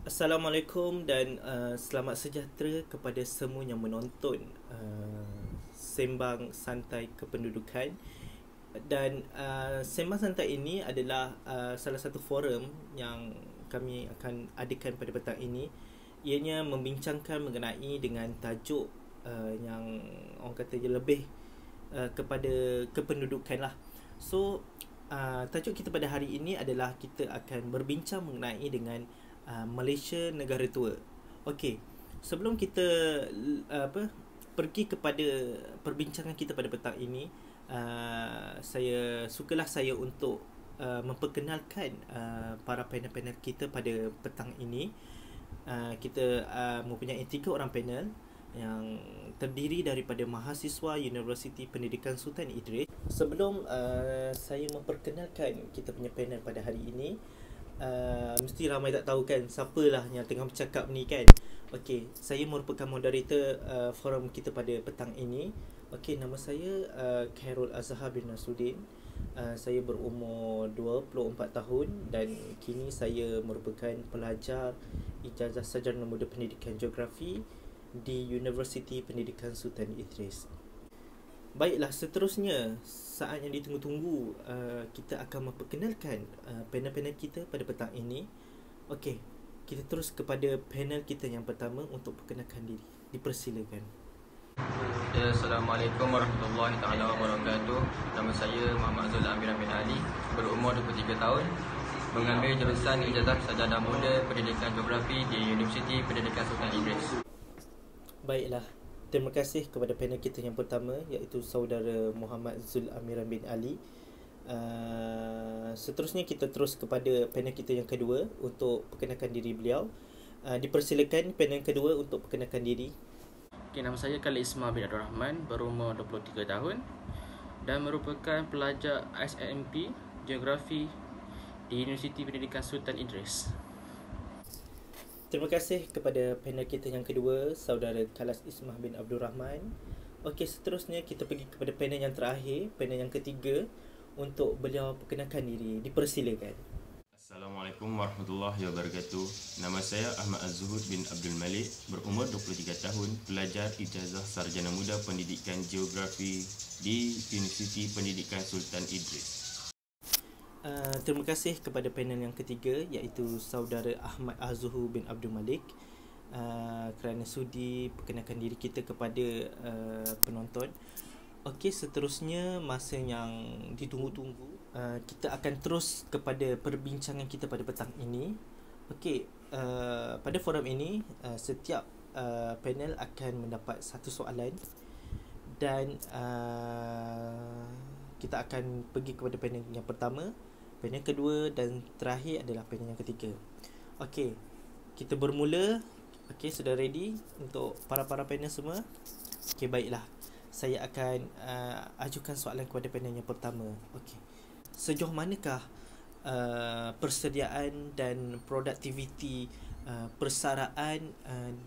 Assalamualaikum dan selamat sejahtera kepada semua yang menonton Sembang Santai Kependudukan. Dan Sembang Santai ini adalah salah satu forum yang kami akan adakan pada petang ini. Ianya membincangkan mengenai dengan tajuk yang orang kata je lebih kepada kependudukan lah. So tajuk kita pada hari ini adalah kita akan berbincang mengenai dengan Malaysia negara tua. Okey, sebelum kita pergi kepada perbincangan kita pada petang ini, saya untuk memperkenalkan para panel-panel kita pada petang ini. Kita mempunyai 3 orang panel yang terdiri daripada mahasiswa Universiti Pendidikan Sultan Idris. Sebelum saya memperkenalkan kita punya panel pada hari ini, mesti ramai tak tahu kan siapalah yang tengah bercakap ni kan. Okey, saya merupakan moderator forum kita pada petang ini. Okey, nama saya Khairul Azhar bin Nasruddin. Saya berumur 24 tahun dan kini saya merupakan pelajar ijazah sarjana muda pendidikan geografi di Universiti Pendidikan Sultan Idris. Baiklah, seterusnya saat yang ditunggu-tunggu, kita akan memperkenalkan panel-panel kita pada petang ini. Okey, kita terus kepada panel kita yang pertama untuk perkenalkan diri. Dipersilakan. Ya, Assalamualaikum warahmatullahi taala wabarakatuh. Nama saya Muhammad Zul Amiran bin Ali, berumur 23 tahun, mengambil jurusan ijazah sarjana muda pendidikan geografi di Universiti Pendidikan Sultan Idris. Baiklah, terima kasih kepada panel kita yang pertama, iaitu saudara Muhammad Zul Amiran bin Ali. Seterusnya kita terus kepada panel kita yang kedua untuk perkenalkan diri beliau. Dipersilakan panel kedua untuk perkenalkan diri. Okay, nama saya Khalid Ismail bin Abdul Rahman, berumur 23 tahun dan merupakan pelajar SNMP Geografi di Universiti Pendidikan Sultan Idris. Terima kasih kepada panel kita yang kedua, saudara Khalid Ismail bin Abdul Rahman. Okey, seterusnya kita pergi kepada panel yang terakhir, panel yang ketiga, untuk beliau perkenalkan diri. Dipersilakan. Assalamualaikum warahmatullahi wabarakatuh. Nama saya Ahmad Az-Zuhud bin Abdul Malik, berumur 23 tahun, pelajar ijazah sarjana muda pendidikan geografi di Universiti Pendidikan Sultan Idris. Terima kasih kepada panel yang ketiga, iaitu saudara Ahmad Az-Zuhud bin Abdul Malik, kerana sudi perkenalkan diri kita kepada penonton. Okey, seterusnya masa yang ditunggu-tunggu, kita akan terus kepada perbincangan kita pada petang ini. Okey, pada forum ini setiap panel akan mendapat satu soalan dan kita akan pergi kepada panel yang pertama, panel kedua dan terakhir adalah panel yang ketiga. Okey, kita bermula. Okey, sudah ready untuk para panel semua? Okey, baiklah. Saya akan ajukan soalan kepada panel yang pertama. Okey. Sejauh manakah persediaan dan produktiviti persaraan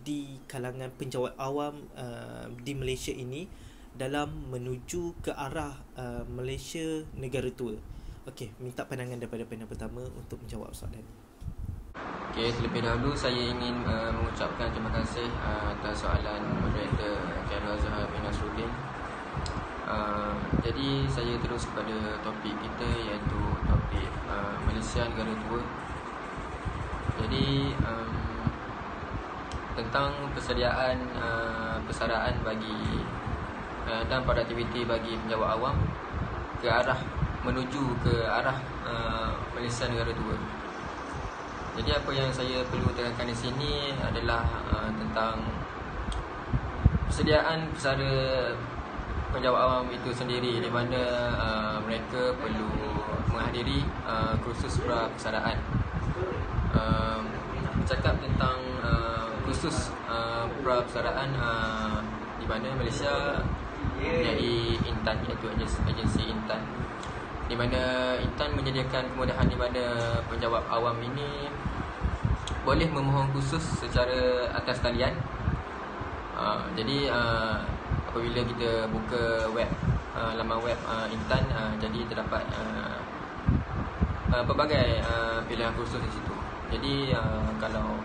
di kalangan penjawat awam di Malaysia ini dalam menuju ke arah Malaysia negara tua? Okey, minta pandangan daripada panel pertama untuk menjawab soalan ini. Okey, terlebih dahulu saya ingin mengucapkan terima kasih atas soalan moderator Khairul Azhar bin Nasruddin. Jadi saya terus kepada topik kita, iaitu topik Malaysia negara tua. Jadi tentang persediaan persaraan bagi dan produktiviti bagi penjawat awam menuju ke arah Malaysia negara tua. Jadi apa yang saya perlu tekankan di sini adalah tentang persediaan pesara penjawat awam itu sendiri, di mana mereka perlu menghadiri kursus pra-persaraan. Bercakap tentang kursus pra-persaraan, di mana Malaysia mempunyai Intan, iaitu agensi Intan, di mana Intan menyediakan kemudahan di mana penjawat awam ini boleh memohon kursus secara atas talian. Jadi apabila kita buka laman web Intan, jadi terdapat pelbagai pilihan kursus di situ. Jadi kalau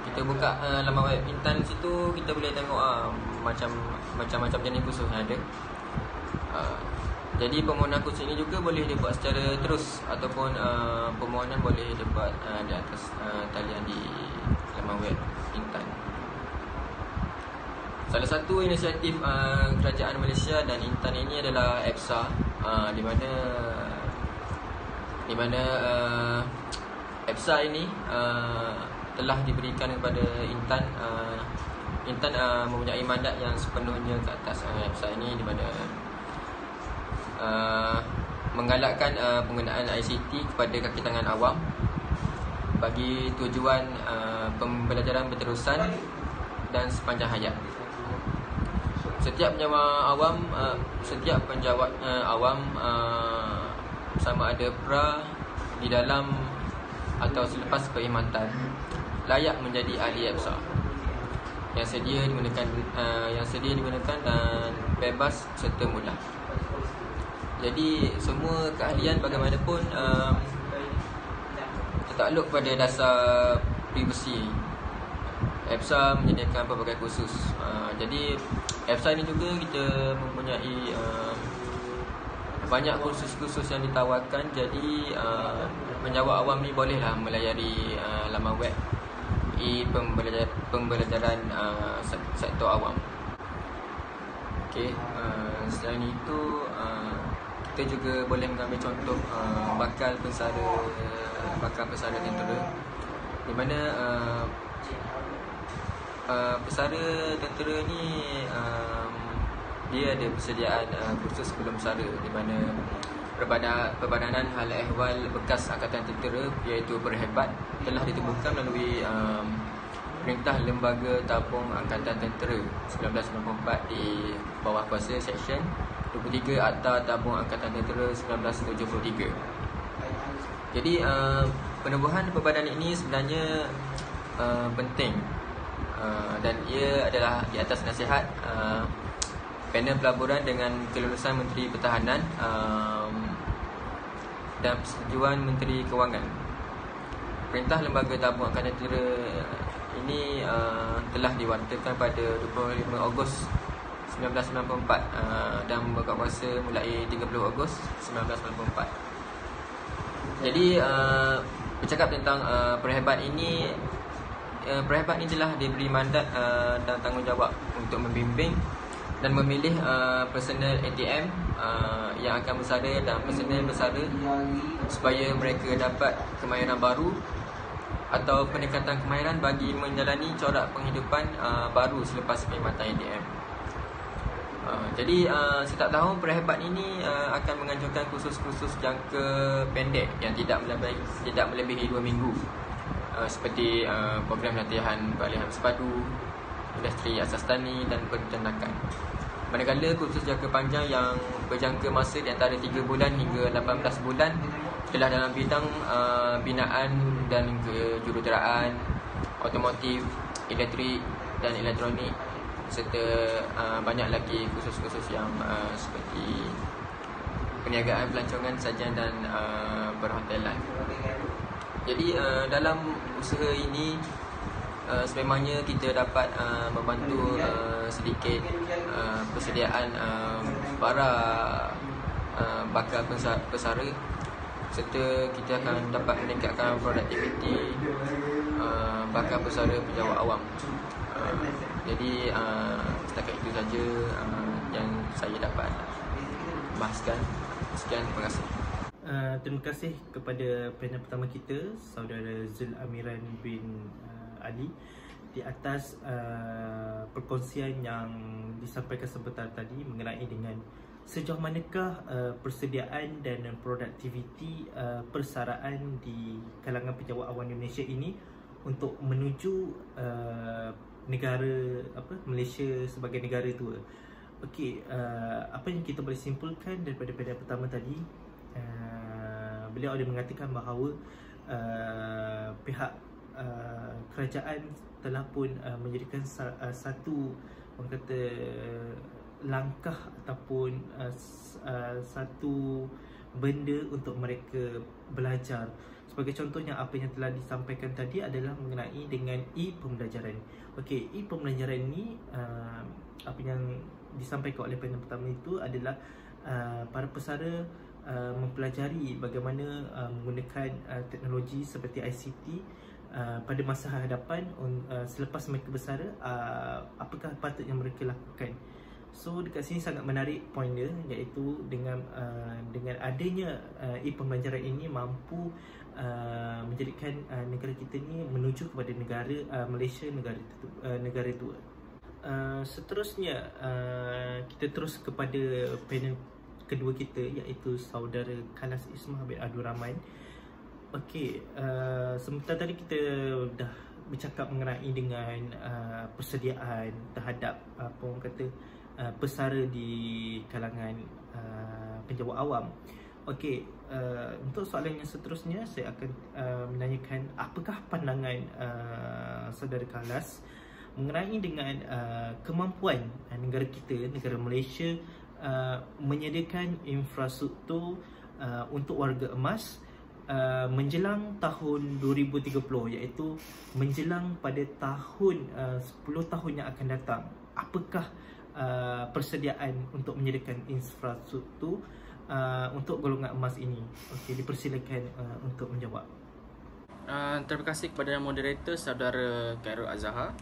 kita buka laman web Intan situ, kita boleh tengok macam-macam jenis kursus yang ada. Jadi permohonan kursus ini juga boleh dibuat secara terus, ataupun permohonan boleh dibuat di atas talian di laman web Intan. Salah satu inisiatif kerajaan Malaysia dan Intan ini adalah EPSA, di mana EPSA ini telah diberikan kepada Intan. Intan mempunyai mandat yang sepenuhnya ke atas EPSA ini, di mana menggalakkan penggunaan ICT kepada kaki tangan awam bagi tujuan pembelajaran berterusan dan sepanjang hayat. Setiap penjawat awam sama ada pra, di dalam atau selepas perkhidmatan layak menjadi ahli EPSA yang sedia digunakan dan bebas serta mudah. Jadi semua keahlian bagaimanapun tertakluk pada dasar privasi. EPSA menyediakan pelbagai kursus. Jadi EPSA ini juga kita mempunyai banyak kursus-kursus yang ditawarkan. Jadi penjawat awam ni bolehlah melayari laman web pembelajaran sektor awam. Okey, selain itu kita juga boleh mengambil contoh bakal pesara tentera, di mana pesara tentera ni dia ada persediaan kursus sebelum pesara, di mana Perbadanan Hal Ehwal Bekas Angkatan Tentera iaitu Perhebat telah ditubuhkan melalui Perintah Lembaga Tabung Angkatan Tentera 1994 di bawah kuasa Seksyen 23 Akta Tabung Angkatan Tentera 1973. Jadi penubuhan perbadanan ini sebenarnya penting, dan ia adalah di atas nasihat panel pelaburan dengan kelulusan Menteri Pertahanan dan persetujuan Menteri Kewangan. Perintah Lembaga Tabung Angkatan Tentera ini telah diwartakan pada 25 Ogos 1994 dan berkuasa mulai 30 Ogos 1994. Jadi bercakap tentang Perhebat ini, Perhebat ini telah diberi mandat dan tanggungjawab untuk membimbing dan memilih personel ATM yang akan bersara dan personel bersara supaya mereka dapat kemahiran baru atau peningkatan kemahiran bagi menjalani corak penghidupan baru selepas perkhidmatan ATM. Jadi setiap tahun Perhebat ini akan menganjurkan kursus-kursus jangka pendek yang tidak melebihi 2 minggu, seperti program latihan peralihan sepadu, industri asas tani dan peternakan. Manakala kursus jangka panjang yang berjangka masa di antara 3 bulan hingga 18 bulan telah dalam bidang binaan dan kejuruteraan, otomotif, elektrik dan elektronik, serta banyak lagi kursus-kursus yang seperti perniagaan, pelancongan, sajian dan perhotelan. Jadi dalam usaha ini sememangnya kita dapat membantu sedikit persediaan para bakal pesara, serta kita akan dapat meningkatkan produktiviti bakal pesara penjawat awam. Jadi setakat itu saja yang saya dapat bahaskan. Sekian, terima kasih. Terima kasih kepada panel pertama kita, Saudara Zul Amiran bin Ali, di atas perkongsian yang disampaikan sebentar tadi mengenai dengan sejauh manakah persediaan dan produktiviti persaraan di kalangan penjawat awam Malaysia ini untuk menuju Malaysia sebagai negara tua. Okey, apa yang kita boleh simpulkan daripada panel pertama tadi, beliau ada mengatakan bahawa pihak kerajaan telah pun menjadikan satu, orang kata, langkah ataupun satu benda untuk mereka belajar. Sebagai contohnya, apa yang telah disampaikan tadi adalah mengenai dengan e-pembelajaran. Okey, e-pembelajaran ni apa yang disampaikan oleh panel pertama itu adalah para pesara mempelajari bagaimana menggunakan teknologi seperti ICT pada masa hadapan selepas mereka bersara, apakah patutnya mereka lakukan. So dekat sini sangat menarik point dia, iaitu dengan adanya e-pembelajaran ini mampu menjadikan negara kita ni menuju kepada negara Malaysia, negara tua. Seterusnya kita terus kepada panel kedua kita, iaitu saudara Kalas Ismah bin Abdul Rahman. Okey, sebentar tadi kita dah bercakap mengenai dengan persediaan terhadap apa orang kata pesara di kalangan penjawat awam. Okey, untuk soalan yang seterusnya saya akan menanyakan apakah pandangan saudara Kalas mengenai dengan kemampuan negara kita, negara Malaysia menyediakan infrastruktur untuk warga emas menjelang tahun 2030, iaitu menjelang pada tahun 10 tahun yang akan datang. Apakah persediaan untuk menyediakan infrastruktur untuk golongan emas ini? Okey, dipersilakan untuk menjawab. Terima kasih kepada moderator saudara Khairul Azhar.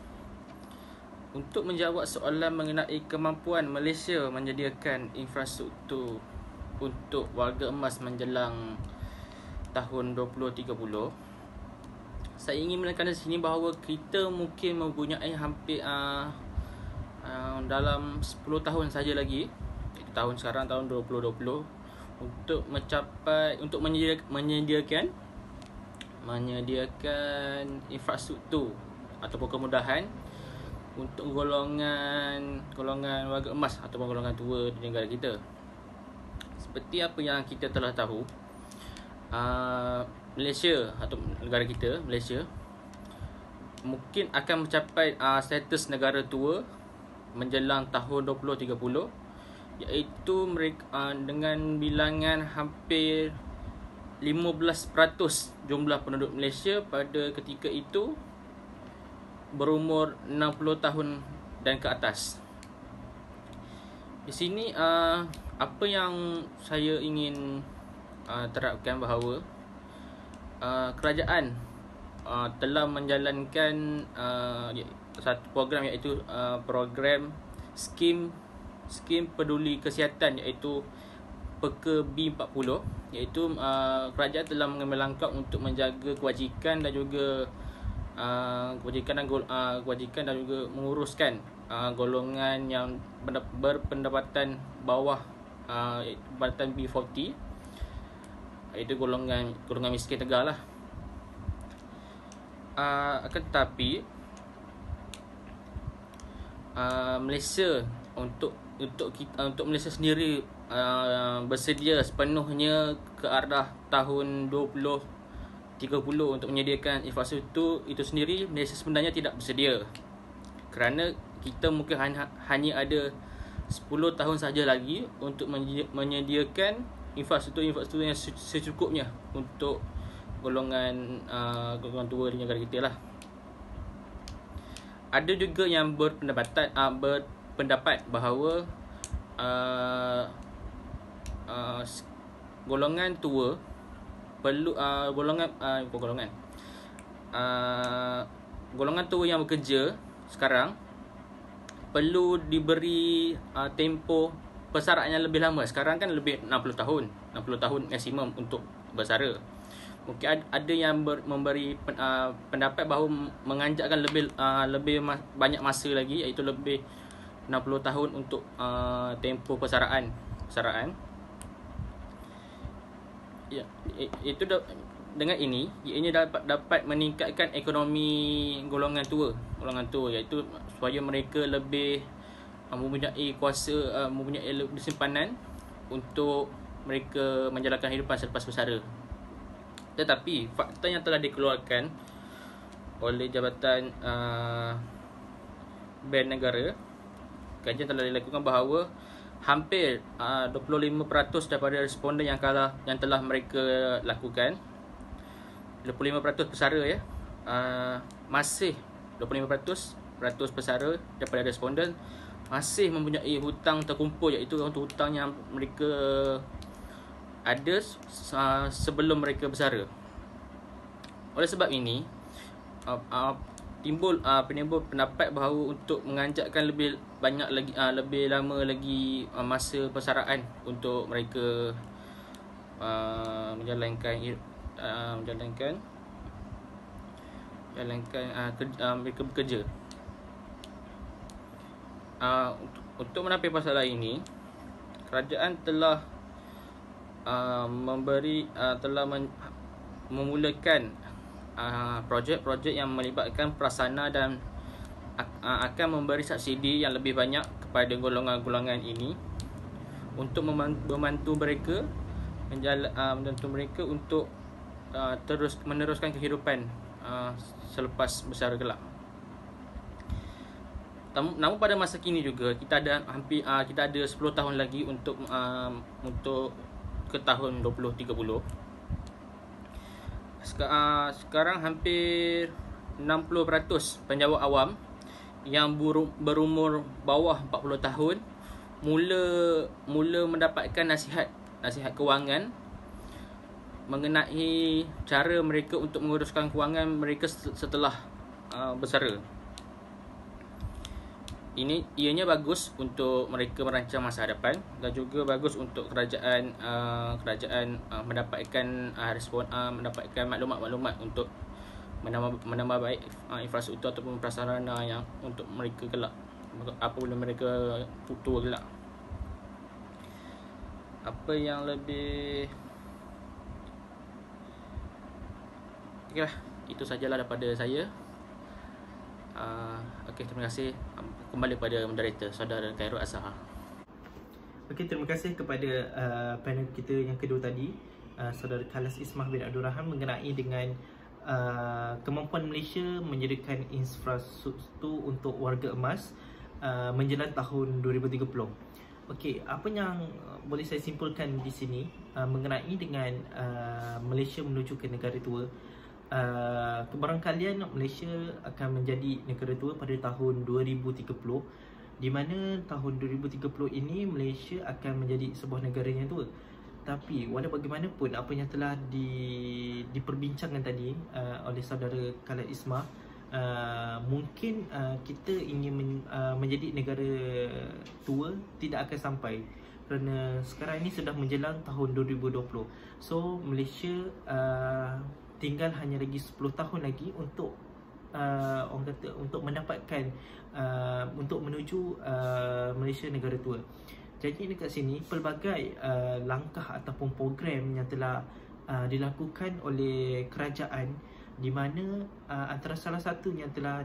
Untuk menjawab soalan mengenai kemampuan Malaysia menyediakan infrastruktur untuk warga emas menjelang tahun 2030, saya ingin menekankan di sini bahawa kita mungkin mempunyai hampir dalam 10 tahun saja lagi, tahun sekarang tahun 2020, untuk mencapai, untuk menyediakan infrastruktur ataupun kemudahan untuk golongan warga emas ataupun golongan tua di negara kita. Seperti apa yang kita telah tahu, Malaysia atau negara kita, Malaysia, mungkin akan mencapai status negara tua menjelang tahun 2030, iaitu mereka dengan bilangan hampir 15% jumlah penduduk Malaysia pada ketika itu berumur 60 tahun dan ke atas. Di sini apa yang saya ingin terapkan bahawa kerajaan telah menjalankan satu program, iaitu program skim peduli kesihatan, iaitu PEKA B40, iaitu kerajaan telah mengambil langkah untuk menjaga kewajikan dan juga kewajikan dan juga menguruskan golongan yang berpendapatan bawah, pendapatan B40, iaitu golongan miskin tegar lah. Akan tetapi Malaysia untuk Malaysia sendiri bersedia sepenuhnya ke arah tahun 2030 untuk menyediakan infrastruktur itu sendiri, Malaysia sebenarnya tidak bersedia, kerana kita mungkin hanya ada 10 tahun saja lagi untuk menyediakan infrastruktur yang secukupnya untuk golongan tua di negara kita lah. Ada juga yang berpendapat bahawa golongan tua perlu golongan tua yang bekerja sekarang perlu diberi tempoh persaraan yang lebih lama. Sekarang kan lebih 60 tahun maksimum untuk bersara. Mungkin ada yang memberi pendapat bahawa menganjakkan lebih banyak masa lagi, iaitu lebih 60 tahun untuk tempoh persaraan. Ya, itu dengan ini dapat meningkatkan ekonomi golongan tua, iaitu supaya mereka lebih mempunyai kuasa, mempunyai simpanan untuk mereka menjalankan hidupan selepas bersara. Tetapi fakta yang telah dikeluarkan oleh Jabatan Bank Negara kajian telah dilakukan bahawa hampir 25% daripada responden yang telah mereka lakukan, 25% pesara ya, masih 25% pesara daripada responden masih mempunyai hutang terkumpul, iaitu untuk hutang yang mereka ada sebelum mereka bersara. Oleh sebab ini timbul pendapat bahawa untuk menganjakkan lebih banyak lagi, lebih lama lagi masa persaraan untuk mereka menjalankan mereka bekerja. Untuk menapi masalah ini, kerajaan telah memulakan projek-projek yang melibatkan prasarana dan akan memberi subsidi yang lebih banyak kepada golongan-golongan ini untuk membantu mereka untuk terus meneruskan kehidupan selepas bersara kelak. Namun pada masa kini juga kita ada 10 tahun lagi untuk ke tahun 2030. Sekarang hampir 60% penjawat awam yang berumur bawah 40 tahun mula mendapatkan nasihat kewangan mengenai cara mereka untuk menguruskan kewangan mereka setelah bersara. Ianya bagus untuk mereka merancang masa hadapan dan juga bagus untuk kerajaan mendapatkan mendapatkan maklumat-maklumat untuk menambah baik infrastruktur ataupun prasarana yang untuk mereka kelak apabila mereka tua kelak. Apa yang lebih okeylah, itu sajalah daripada saya. Okey, terima kasih. Kembali pada moderator saudara Khairul Azhar. Okey, terima kasih kepada panel kita yang kedua tadi, saudara Khalas Ismah bin Abdul Rahman, mengenai dengan kemampuan Malaysia menyediakan infrastruktur untuk warga emas menjelang tahun 2030. Okey, apa yang boleh saya simpulkan di sini mengenai dengan Malaysia menuju ke negara tua. Kebarangkalian Malaysia akan menjadi negara tua pada tahun 2030, di mana tahun 2030 ini Malaysia akan menjadi sebuah negara yang tua. Tapi walau bagaimanapun, apa yang telah diperbincangkan tadi oleh saudara Khalas Ismah, mungkin kita ingin menjadi negara tua tidak akan sampai, kerana sekarang ini sudah menjelang tahun 2020. So Malaysia tinggal hanya lagi 10 tahun lagi untuk orang kata untuk mendapatkan untuk menuju Malaysia negara tua. Jadi dekat sini pelbagai langkah ataupun program yang telah dilakukan oleh kerajaan, di mana antara salah satu yang telah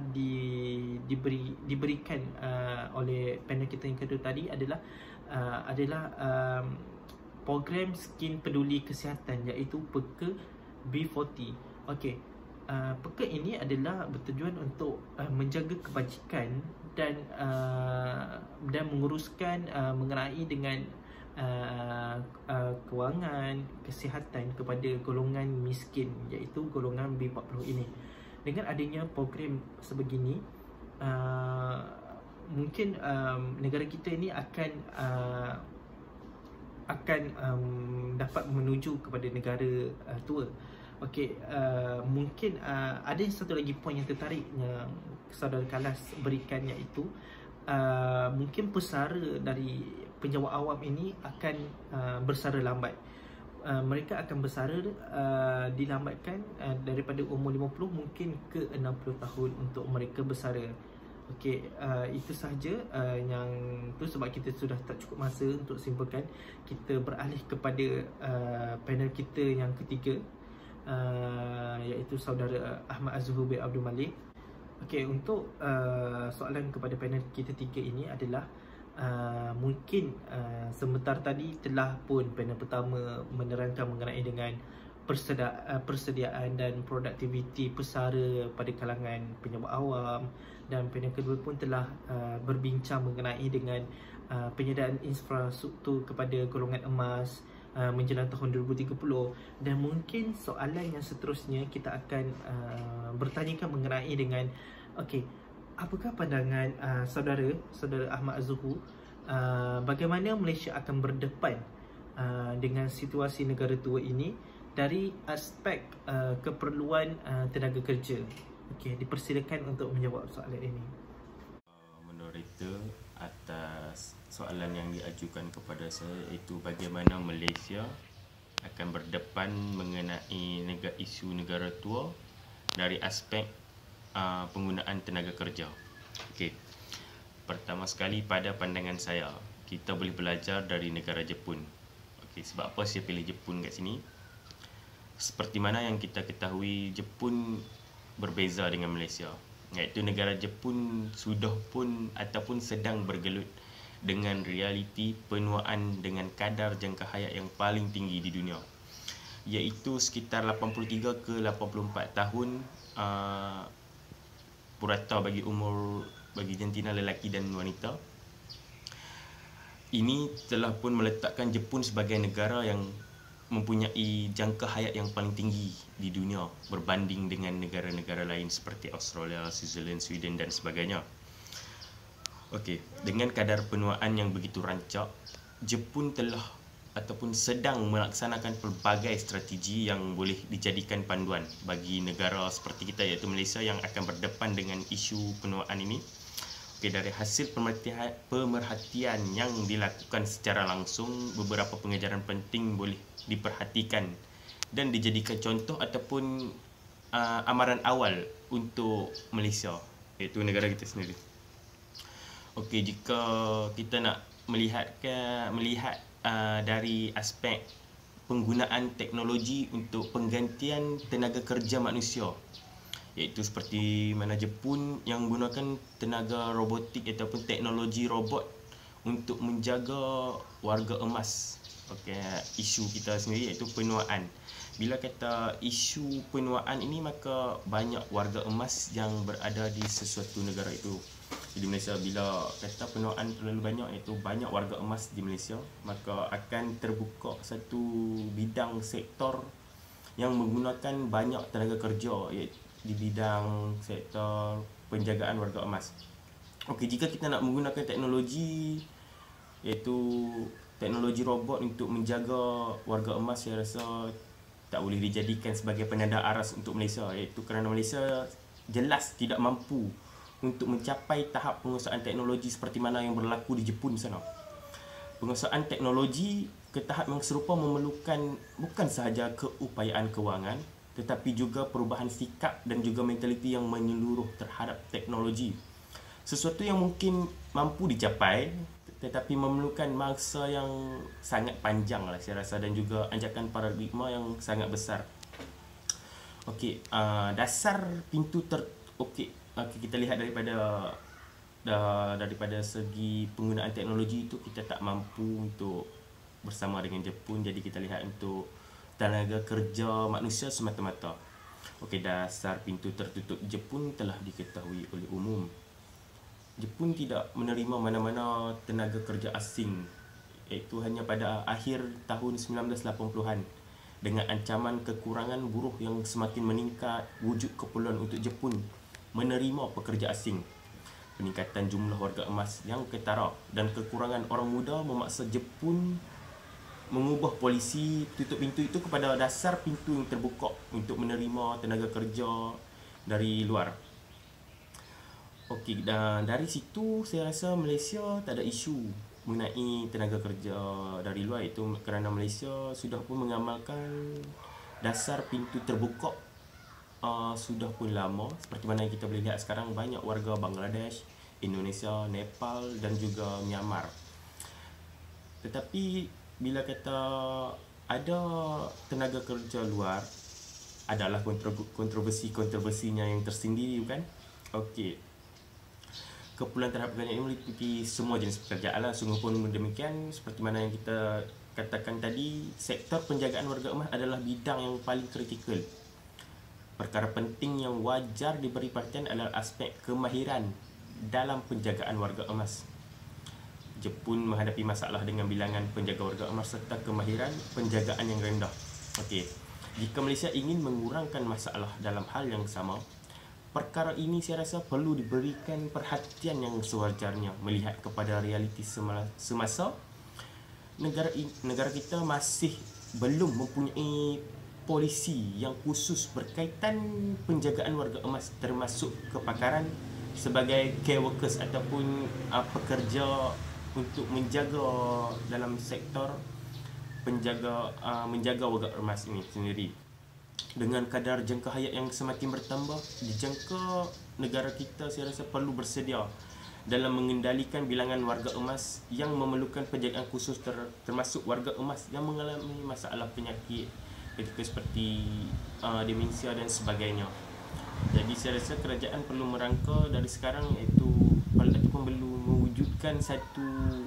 diberikan oleh panel kita yang kedua tadi adalah program skim peduli kesihatan, iaitu PEKA B40. Okey, PEKA ini adalah bertujuan untuk menjaga kebajikan dan menguruskan mengenai dengan kewangan kesihatan kepada golongan miskin, iaitu golongan B40 ini. Dengan adanya program sebegini, mungkin negara kita ini akan dapat menuju kepada negara tua. Okey, mungkin ada satu lagi poin yang tertarik yang saudara Khalas berikan, iaitu mungkin pesara dari penjawat awam ini akan bersara lambat. Mereka akan bersara dilambatkan daripada umur 50 mungkin ke 60 tahun untuk mereka bersara. Okey, itu sahaja yang tu, sebab kita sudah tak cukup masa untuk simpulkan. Kita beralih kepada panel kita yang ketiga, iaitu saudara Ahmad Az-Zuhur bin Abdul Malik. Okey, untuk soalan kepada panel kita tiga ini adalah mungkin sebentar tadi telah pun panel pertama menerangkan mengenai dengan persediaan dan produktiviti pesara pada kalangan penyawak awam, dan panel kedua pun telah berbincang mengenai dengan penyediaan infrastruktur kepada golongan emas menjelang tahun 2030. Dan mungkin soalan yang seterusnya kita akan bertanyakan mengenai dengan okey, apakah pandangan saudara Ahmad Az-Zuhur, bagaimana Malaysia akan berdepan dengan situasi negara tua ini dari aspek keperluan tenaga kerja. Okey, dipersilakan untuk menjawab soalan ini. Moderator, atas soalan yang diajukan kepada saya, iaitu bagaimana Malaysia akan berdepan mengenai isu negara tua dari aspek penggunaan tenaga kerja. Okey. Pertama sekali, pada pandangan saya, kita boleh belajar dari negara Jepun. Okey, sebab apa saya pilih Jepun kat sini? Seperti mana yang kita ketahui, Jepun berbeza dengan Malaysia, iaitu negara Jepun sudah pun ataupun sedang bergelut dengan realiti penuaan dengan kadar jangka hayat yang paling tinggi di dunia, iaitu sekitar 83 ke 84 tahun purata bagi jantina lelaki dan wanita. Ini telah pun meletakkan Jepun sebagai negara yang mempunyai jangka hayat yang paling tinggi di dunia berbanding dengan negara-negara lain seperti Australia, Switzerland, Sweden dan sebagainya. Okey, dengan kadar penuaan yang begitu rancak, Jepun telah ataupun sedang melaksanakan pelbagai strategi yang boleh dijadikan panduan bagi negara seperti kita, iaitu Malaysia, yang akan berdepan dengan isu penuaan ini. Okey, dari hasil pemerhatian yang dilakukan secara langsung, beberapa pengajaran penting boleh diperhatikan dan dijadikan contoh ataupun amaran awal untuk Malaysia, iaitu negara kita sendiri. Okey, jika kita nak melihat dari aspek penggunaan teknologi untuk penggantian tenaga kerja manusia, iaitu seperti mana Jepun yang menggunakan tenaga robotik ataupun teknologi robot untuk menjaga warga emas. Okey, isu kita sendiri iaitu penuaan. Bila kata isu penuaan ini, maka banyak warga emas yang berada di sesuatu negara itu. Jadi Malaysia, bila kata penuaan terlalu banyak, iaitu banyak warga emas di Malaysia, maka akan terbuka satu bidang sektor yang menggunakan banyak tenaga kerja, iaitu di bidang sektor penjagaan warga emas. Okey, jika kita nak menggunakan teknologi, iaitu teknologi robot untuk menjaga warga emas, saya rasa tak boleh dijadikan sebagai penanda aras untuk Malaysia, iaitu kerana Malaysia jelas tidak mampu untuk mencapai tahap penguasaan teknologi seperti mana yang berlaku di Jepun sana. Penguasaan teknologi ke tahap yang serupa memerlukan bukan sahaja keupayaan kewangan, tetapi juga perubahan sikap dan juga mentaliti yang menyeluruh terhadap teknologi. Sesuatu yang mungkin mampu dicapai, tetapi memerlukan masa yang sangat panjang lah saya rasa, dan juga anjakan paradigma yang sangat besar. Okey, dasar pintu kita lihat daripada segi penggunaan teknologi itu, kita tak mampu untuk bersama dengan Jepun. Jadi kita lihat untuk tenaga kerja manusia semata-mata. Okey, dasar pintu tertutup Jepun telah diketahui oleh umum. Jepun tidak menerima mana-mana tenaga kerja asing, iaitu hanya pada akhir tahun 1980-an. Dengan ancaman kekurangan buruh yang semakin meningkat, wujud keperluan untuk Jepun menerima pekerja asing, peningkatan jumlah warga emas yang ketara dan kekurangan orang muda memaksa Jepun mengubah polisi tutup pintu itu kepada dasar pintu yang terbuka untuk menerima tenaga kerja dari luar. Okey, dan dari situ saya rasa Malaysia tak ada isu mengenai tenaga kerja dari luar, itu kerana Malaysia sudah pun mengamalkan dasar pintu terbuka sudah pun lama. Seperti mana yang kita boleh lihat sekarang, banyak warga Bangladesh, Indonesia, Nepal dan juga Myanmar. Tetapi bila kata ada tenaga kerja luar, adalah kontroversinya yang tersendiri, bukan? Okey, keperluan terhadap pekerjaan ini meliputi semua jenis pekerjaan lah. Sungguh pun demikian, seperti mana yang kita katakan tadi, sektor penjagaan warga emas adalah bidang yang paling kritikal. Perkara penting yang wajar diberi perhatian adalah aspek kemahiran dalam penjagaan warga emas. Jepun menghadapi masalah dengan bilangan penjaga warga emas serta kemahiran penjagaan yang rendah. Okey, jika Malaysia ingin mengurangkan masalah dalam hal yang sama, perkara ini saya rasa perlu diberikan perhatian yang sewajarnya melihat kepada realiti semasa negara kita masih belum mempunyai polisi yang khusus berkaitan penjagaan warga emas, termasuk kepakaran sebagai care workers ataupun pekerja untuk menjaga dalam sektor menjaga warga emas ini sendiri. Dengan kadar jangka hayat yang semakin bertambah, dijangka negara kita saya rasa perlu bersedia dalam mengendalikan bilangan warga emas yang memerlukan penjagaan khusus, termasuk warga emas yang mengalami masalah penyakit seperti demensia dan sebagainya. Jadi saya rasa kerajaan perlu merangka dari sekarang, iaitu ataupun perlu mewujudkan satu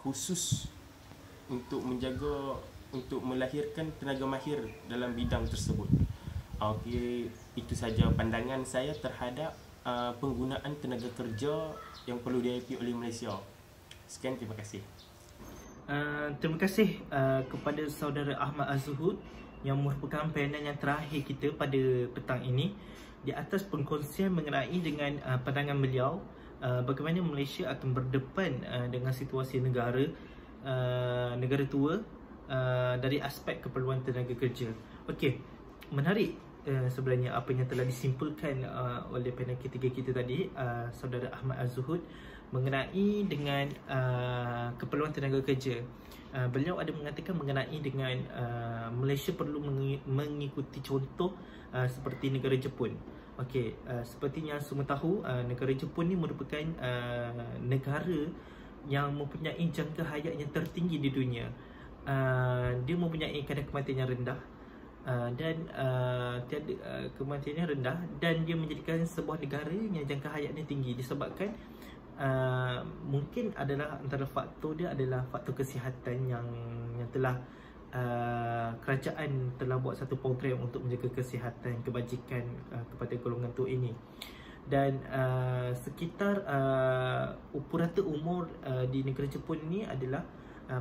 khusus untuk menjaga, untuk melahirkan tenaga mahir dalam bidang tersebut. Okey, itu saja pandangan saya terhadap penggunaan tenaga kerja yang perlu dihadapi oleh Malaysia. Sekian, terima kasih. Terima kasih kepada saudara Ahmad Az-Zuhud yang merupakan panel yang terakhir kita pada petang ini, di atas pengkongsian mengenai dengan pandangan beliau bagaimana Malaysia akan berdepan dengan situasi negara tua dari aspek keperluan tenaga kerja. Okey, menarik sebenarnya apa yang telah disimpulkan oleh panel ketiga kita tadi, saudara Ahmad Az-Zuhud, mengenai dengan keperluan tenaga kerja. Beliau ada mengatakan mengenai dengan Malaysia perlu mengikuti contoh seperti negara Jepun. Okey, seperti yang semua tahu, negara Jepun ni merupakan negara yang mempunyai jangka hayat yang tertinggi di dunia. Dia mempunyai kadar kematian yang rendah dan kematiannya rendah, dan dia menjadikan sebuah negara yang jangka hayatnya tinggi disebabkan mungkin adalah antara faktor dia adalah faktor kesihatan yang telah kerajaan telah buat satu program untuk menjaga kesihatan kebajikan kepada golongan tua ini. Dan sekitar purata umur di negara Jepun ini adalah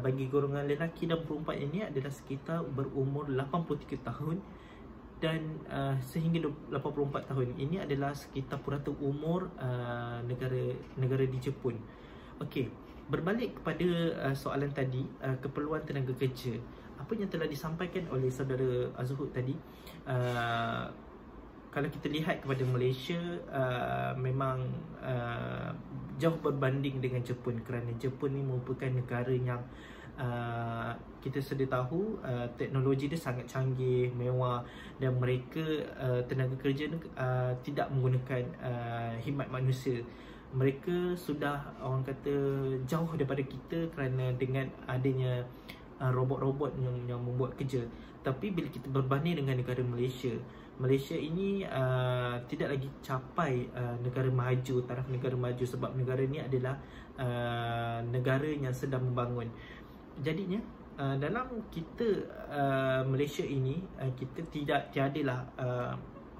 bagi golongan lelaki dan perempuan ini adalah sekitar berumur 83 tahun dan sehingga 84 tahun. Ini adalah sekitar purata umur negara di Jepun. Okey, berbalik kepada soalan tadi, keperluan tenaga kerja. Apa yang telah disampaikan oleh saudara Az-Zuhud tadi, kalau kita lihat kepada Malaysia, memang jauh berbanding dengan Jepun, kerana Jepun ni merupakan negara yang kita sedia tahu teknologi dia sangat canggih, mewah, dan mereka tenaga kerja ni tidak menggunakan khidmat manusia. Mereka sudah, orang kata, jauh daripada kita kerana dengan adanya robot-robot yang membuat kerja. Tapi bila kita berbanding dengan negara Malaysia ini tidak lagi capai negara maju, taraf negara maju, sebab negara ni adalah negara yang sedang membangun. Jadinya dalam kita Malaysia ini, kita tiadalah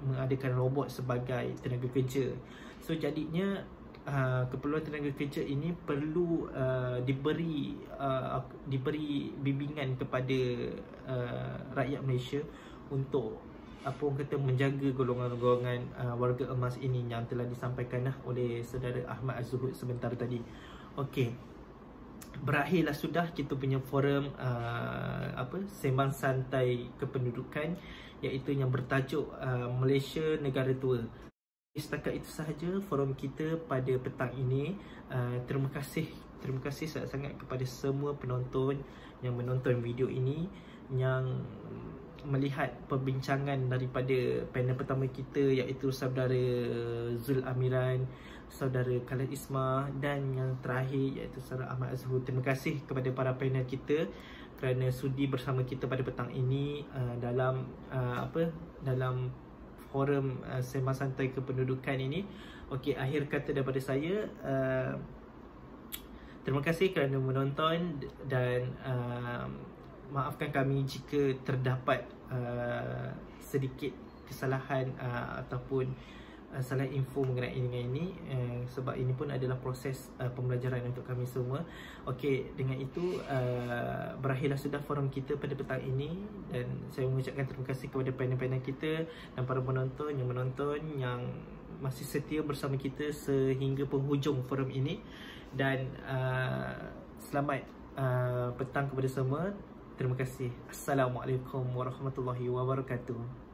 mengadakan robot sebagai tenaga kerja. So jadinya keperluan tenaga kerja ini perlu diberi bimbingan kepada rakyat Malaysia untuk orang kata menjaga golongan-golongan warga emas ini yang telah disampaikan oleh saudara Ahmad Az-Zuhud sebentar tadi. Okey, berakhirlah sudah kita punya forum sembang santai kependudukan, iaitu yang bertajuk Malaysia Negara Tua. Setakat itu sahaja forum kita pada petang ini. Terima kasih sangat-sangat kepada semua penonton yang menonton video ini, yang melihat perbincangan daripada panel pertama kita, iaitu saudara Zul Amiran, saudara Khalid Ismah, dan yang terakhir iaitu saudara Ahmad Az-Zuhud. Terima kasih kepada para panel kita kerana sudi bersama kita pada petang ini dalam forum sembang santai kependudukan ini. Okey, akhir kata daripada saya, terima kasih kerana menonton dan maafkan kami jika terdapat sedikit kesalahan ataupun salah info mengenai dengan ini, sebab ini pun adalah proses pembelajaran untuk kami semua. Okey, dengan itu berakhirlah sudah forum kita pada petang ini, dan saya mengucapkan terima kasih kepada panel-panel kita dan para penonton yang masih setia bersama kita sehingga penghujung forum ini. Dan selamat petang kepada semua. Terima kasih. Assalamualaikum warahmatullahi wabarakatuh.